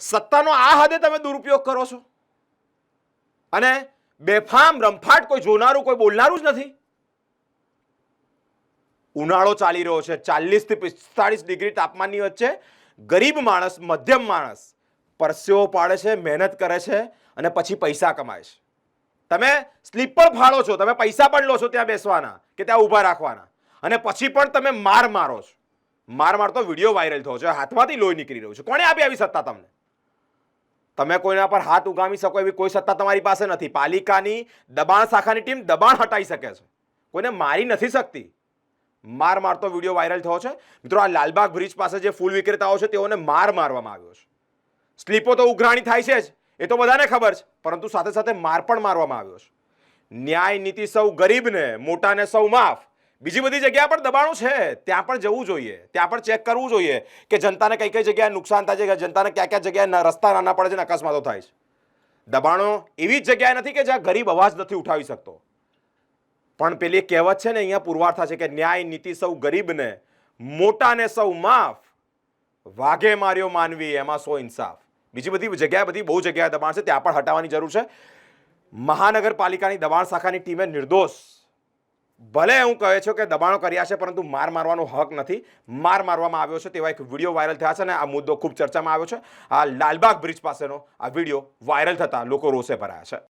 સત્તાનો આ હદે તમે દુરુપયોગ કરો છો અને બેફામ રમફાટ કોઈ જોનારું કોઈ બોલનારું જ નથી. ઉનાળો ચાલી રહ્યો છે, 40 થી 45 ડિગ્રી તાપમાનની વચ્ચે ગરીબ માણસ, મધ્યમ માણસ પરસેવો પાડે છે, મહેનત કરે છે અને પછી પૈસા કમાય છે. તમે સ્લીપર ફાળો છો, તમે પૈસા પણ લો છો ત્યાં બેસવાના કે ત્યાં ઊભા રાખવાના, અને પછી પણ તમે માર મારો છો. માર મારતો વિડીયો વાયરલ થયો છે, હાથમાંથી લોહી નીકળી રહ્યું છે. કોણે આપી આવી સત્તા તમને? તમે કોઈના પર હાથ ઉગામી શકો એવી કોઈ સત્તા તમારી પાસે નથી. પાલિકાની દબાણ શાખાની ટીમ દબાણ હટાવી શકે છે, કોઈને મારી નથી શકતી. માર મારતો વિડીયો વાયરલ થયો છે. મિત્રો, આ લાલબાગ બ્રિજ પાસે જે ફૂલ વિક્રેતાઓ છે તેઓને માર મારવામાં આવ્યો છે. સ્લીપો તો ઉઘરાણી થાય છે જ, એ તો બધાને ખબર છે, પરંતુ સાથે સાથે માર પણ મારવામાં આવ્યો છે. ન્યાય નીતિ સૌ ગરીબને, મોટાને સૌ માફ. બીજી બધી જગ્યા પર દબાણો છે, ત્યાં પણ જવું જોઈએ, ત્યાં પણ ચેક કરવું જોઈએ કે જનતાને કઈ કઈ જગ્યાએ નુકસાન થાય છે, જનતાને ક્યાં ક્યાં જગ્યાએ રસ્તા નાના પડે છે અને અકસ્માતો થાય છે. દબાણો એવી જ જગ્યાએ નથી કે જ્યાં ગરીબ અવાજ નથી ઉઠાવી શકતો. પણ પેલી કહેવત છે ને, અહીંયા પુરવાર થાય છે કે ન્યાય નીતિ સૌ ગરીબને, મોટાને સૌ માફ. વાઘે માર્યો માનવી, એમાં સો ઇન્સાફ. બીજી બધી જગ્યાએ, બહુ જગ્યાએ દબાણ છે, ત્યાં પણ હટાવવાની જરૂર છે. મહાનગરપાલિકાની દબાણ શાખાની ટીમે નિર્દોષ, ભલે હું કહે છું કે દબાણો કર્યા છે, પરંતુ માર મારવાનો હક નથી. માર મારવામાં આવ્યો છે તેવા એક વિડીયો વાયરલ થયા છે અને આ મુદ્દો ખૂબ ચર્ચામાં આવ્યો છે. આ લાલબાગ બ્રિજ પાસેનો આ વિડીયો વાયરલ થતા લોકો રોષે ભરાયા છે.